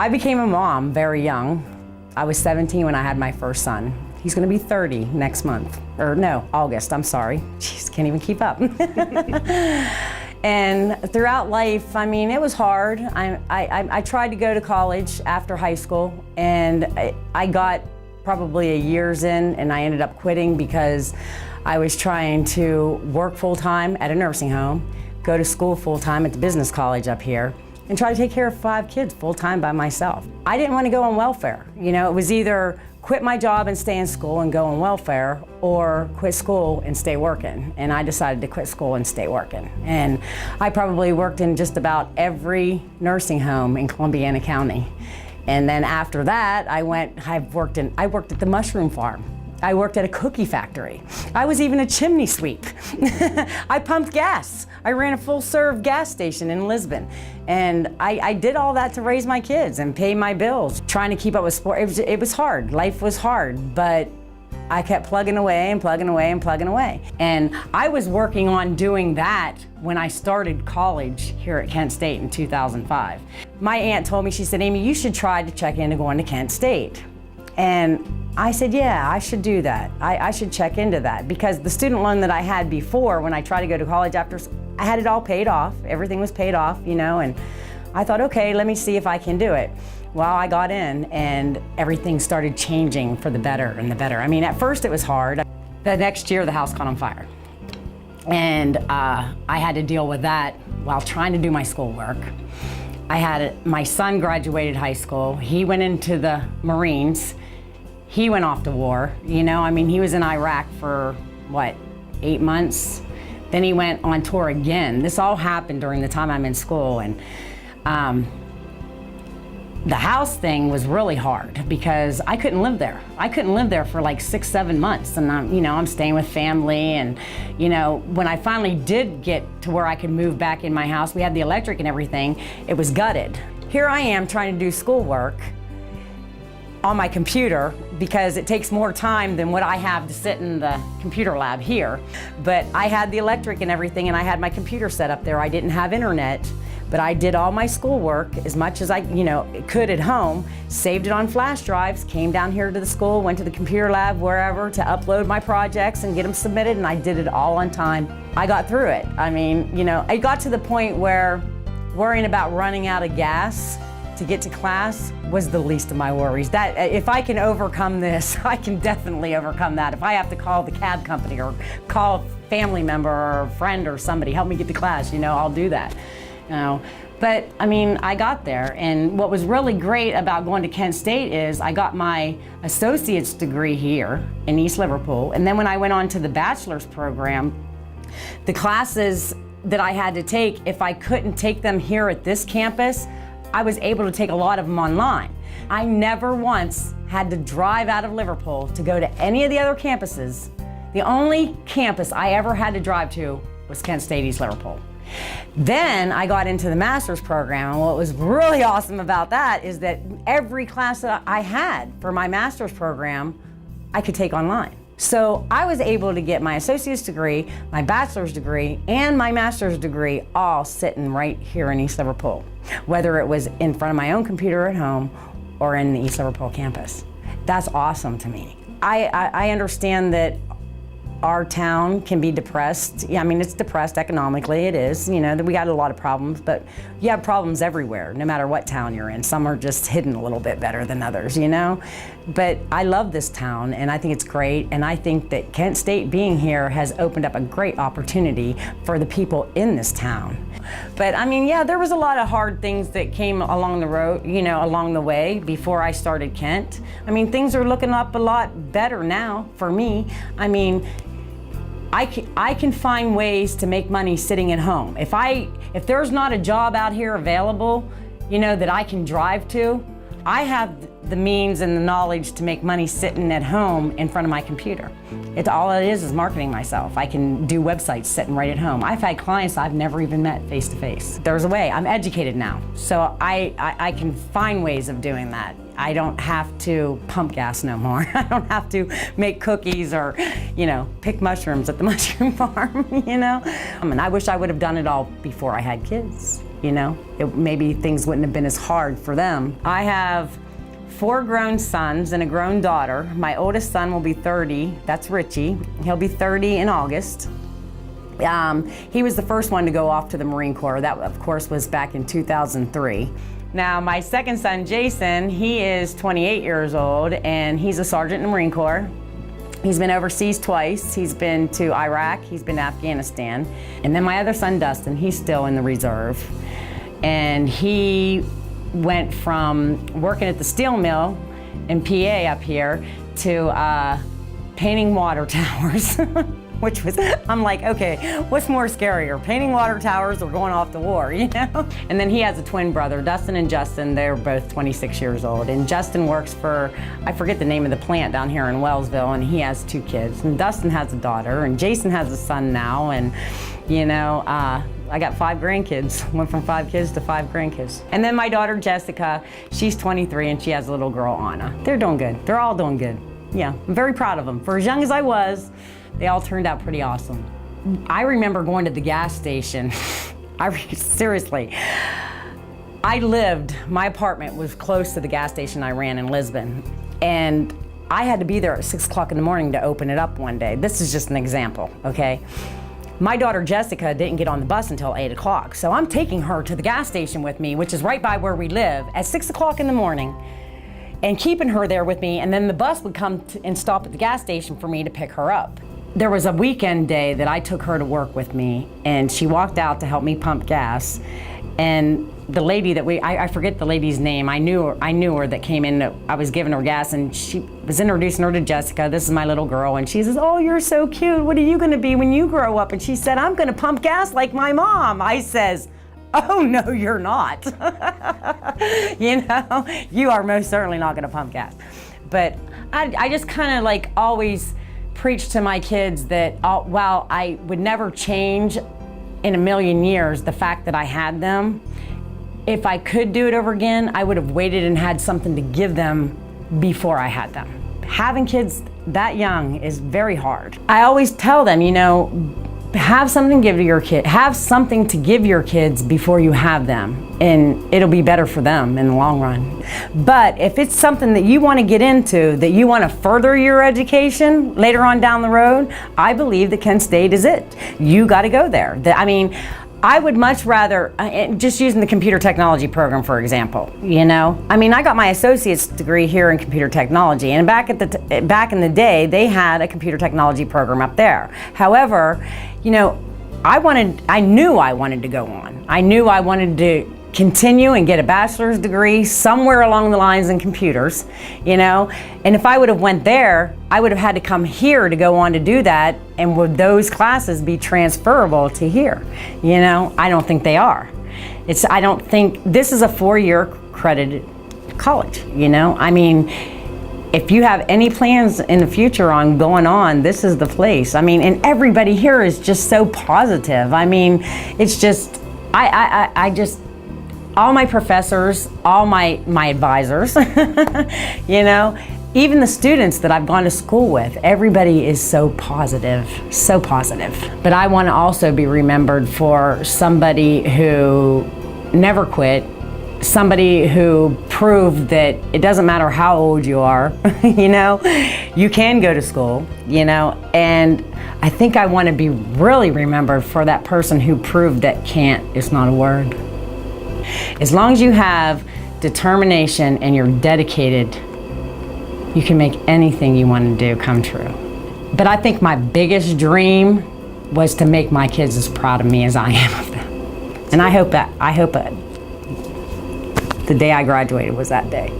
I became a mom very young. I was 17 when I had my first son. He's gonna be 30 next month, or no, August, I'm sorry. Jeez, can't even keep up. And throughout life, I mean, it was hard. I tried to go to college after high school, and I got probably a year's in, and I ended up quitting because I was trying to work full-time at a nursing home, go to school full-time at the business college up here, and try to take care of 5 kids full-time by myself. I didn't want to go on welfare. You know, it was either quit my job and stay in school and go on welfare, or quit school and stay working. And I decided to quit school and stay working. And I probably worked in just about every nursing home in Columbiana County. And then after that, I worked at the mushroom farm. I worked at a cookie factory. I was even a chimney sweep. I pumped gas. I ran a full-serve gas station in Lisbon. And I did all that to raise my kids and pay my bills. Trying to keep up with sport, it was hard. Life was hard, but I kept plugging away and plugging away and plugging away. And I was working on doing that when I started college here at Kent State in 2005. My aunt told me, she said, Amy, you should try to check into going to Kent State. And I said, yeah, I should do that. I should check into that, because the student loan that I had before, when I tried to go to college after, I had it all paid off. Everything was paid off, you know, and I thought, okay, let me see if I can do it. Well, I got in and everything started changing for the better and the better. I mean, at first it was hard. The next year, the house caught on fire. And I had to deal with that while trying to do my schoolwork. My son graduated high school. He went into the Marines. He went off to war, you know, I mean, he was in Iraq for, what, 8 months? Then he went on tour again. This all happened during the time I'm in school, and the house thing was really hard because I couldn't live there. I couldn't live there for like 6, 7 months, and I'm staying with family, and you know, when I finally did get to where I could move back in my house, we had the electric and everything, it was gutted. Here I am trying to do schoolwork on my computer because it takes more time than what I have to sit in the computer lab here. But I had the electric and everything, and I had my computer set up there. I didn't have internet, but I did all my schoolwork as much as I could at home, saved it on flash drives, came down here to the school, went to the computer lab, wherever, to upload my projects and get them submitted, and I did it all on time. I got through it. I mean, you know, I got to the point where worrying about running out of gas to get to class was the least of my worries. That if I can overcome this, I can definitely overcome that. If I have to call the cab company or call a family member or a friend or somebody, help me get to class, you know, I'll do that. You know, but I mean, I got there, and what was really great about going to Kent State is I got my associate's degree here in East Liverpool, and then when I went on to the bachelor's program, the classes that I had to take, if I couldn't take them here at this campus, I was able to take a lot of them online. I never once had to drive out of Liverpool to go to any of the other campuses. The only campus I ever had to drive to was Kent State East Liverpool. Then I got into the master's program, and what was really awesome about that is that every class that I had for my master's program, I could take online. So I was able to get my associate's degree, my bachelor's degree, and my master's degree all sitting right here in East Liverpool, whether it was in front of my own computer at home or in the East Liverpool campus. That's awesome to me. I understand that our town can be depressed. Yeah, I mean, it's depressed economically, it is. You know, we got a lot of problems, but you have problems everywhere, no matter what town you're in. Some are just hidden a little bit better than others, you know? But I love this town, and I think it's great, and I think that Kent State being here has opened up a great opportunity for the people in this town. But I mean, yeah, there was a lot of hard things that came along the road, you know, along the way before I started Kent. I mean, things are looking up a lot better now for me. I mean, I can find ways to make money sitting at home. If there's not a job out here available, you know, that I can drive to, I have the means and the knowledge to make money sitting at home in front of my computer. All it is marketing myself. I can do websites sitting right at home. I've had clients I've never even met face to face. There's a way. I'm educated now, so I can find ways of doing that. I don't have to pump gas no more. I don't have to make cookies or, pick mushrooms at the mushroom farm, And I wish I would have done it all before I had kids, Maybe things wouldn't have been as hard for them. I have 4 grown sons and a grown daughter. My oldest son will be 30, that's Richie. He'll be 30 in August. He was the first one to go off to the Marine Corps. That, of course, was back in 2003. Now, my second son, Jason, he is 28 years old, and he's a sergeant in the Marine Corps. He's been overseas twice. He's been to Iraq, he's been to Afghanistan. And then my other son, Dustin, he's still in the reserve. And he went from working at the steel mill in PA up here to painting water towers. Which was, I'm like, okay, what's more scarier, painting water towers or going off to war, And then he has a twin brother, Dustin and Justin. They're both 26 years old. And Justin works for, I forget the name of the plant down here in Wellsville, and he has 2 kids. And Dustin has a daughter, and Jason has a son now, and, I got 5 grandkids. Went from 5 kids to 5 grandkids. And then my daughter, Jessica, she's 23, and she has a little girl, Anna. They're doing good. They're all doing good. Yeah, I'm very proud of them. For as young as I was, they all turned out pretty awesome. I remember going to the gas station. Seriously. My apartment was close to the gas station I ran in Lisbon. And I had to be there at 6 o'clock in the morning to open it up one day. This is just an example, okay? My daughter Jessica didn't get on the bus until 8 o'clock. So I'm taking her to the gas station with me, which is right by where we live, at 6 o'clock in the morning, and keeping her there with me, and then the bus would come and stop at the gas station for me to pick her up. There was a weekend day that I took her to work with me, and she walked out to help me pump gas. And the lady that I forget the lady's name, I knew her that came in, I was giving her gas, and she was introducing her to Jessica. This is my little girl, and she says, "Oh, you're so cute. What are you gonna be when you grow up?" And she said, "I'm gonna pump gas like my mom." I says, "Oh, no, you're not." You are most certainly not gonna pump gas. But I just kind of like always preach to my kids that while I would never change in a million years the fact that I had them, if I could do it over again, I would have waited and had something to give them before I had them. Having kids that young is very hard. I always tell them, have something to give to your kid. Have something to give your kids before you have them, and it'll be better for them in the long run. But if it's something that you want to get into, that you want to further your education later on down the road, I believe that Kent State is it. You got to go there. I would much rather, just using the computer technology program for example, I got my associate's degree here in computer technology, and back in the day, they had a computer technology program up there. However, I knew I wanted to go on. I knew I wanted to continue and get a bachelor's degree somewhere along the lines in computers, and if I would have went there, I would have had to come here to go on to do that, and would those classes be transferable to here? I don't think they are. I don't think, this is a 4-year accredited college, if you have any plans in the future on going on, this is the place. And everybody here is just so positive. It's just, I just, all my professors, all my advisors, even the students that I've gone to school with, everybody is so positive, so positive. But I want to also be remembered for somebody who never quit, somebody who proved that it doesn't matter how old you are, you can go to school, and I think I want to be really remembered for that person who proved that can't is not a word. As long as you have determination and you're dedicated, you can make anything you want to do come true. But I think my biggest dream was to make my kids as proud of me as I am of them. And I hope that the day I graduated was that day.